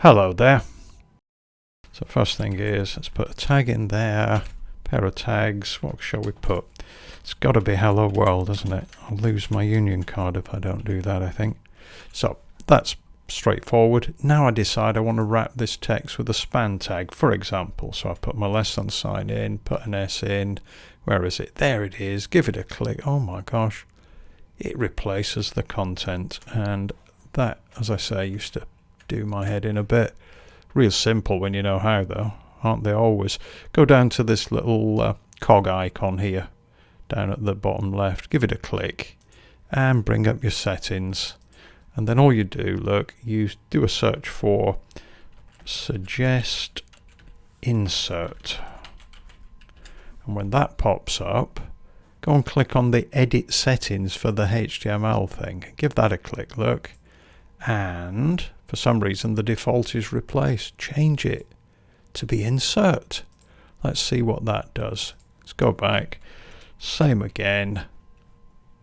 Hello there. So first thing is, let's put a tag in there, pair of tags. What shall we put? It's got to be hello world, isn't it? I'll lose my union card if I don't do that, I think. So that's straightforward. Now I decide I want to wrap this text with a span tag, for example. So I put my less than sign in, put an S in. Where is it? There it is. Give it a click. Oh my gosh. It replaces the content, and that, as I say, used to do my head in a bit. Real simple when you know how, though, aren't they always? Go down to this little cog icon here, down at the bottom left, give it a click, and bring up your settings. And then all you do, look, you do a search for suggest insert. And when that pops up, go and click on the edit settings for the HTML thing. Give that a click, look. And for some reason the default is replaced. Change it to be insert. Let's see what that does. Let's go back. Same again.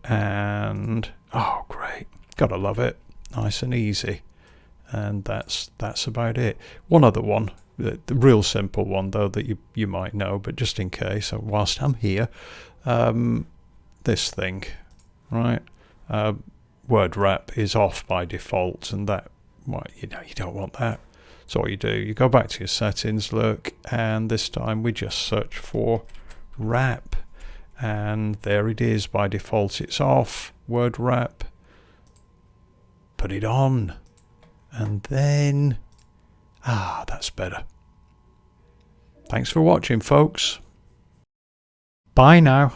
And oh great. Gotta love it. Nice and easy. And that's about it. One other one, the real simple one though, that you might know, but just in case, whilst I'm here, this thing, right? Word wrap is off by default, and that, well, you don't want that. So what you do, you go back to your settings, look, and this time we just search for wrap, and there it is. By default it's off. Word wrap, put it on, and then that's better. Thanks for watching, folks. Bye now.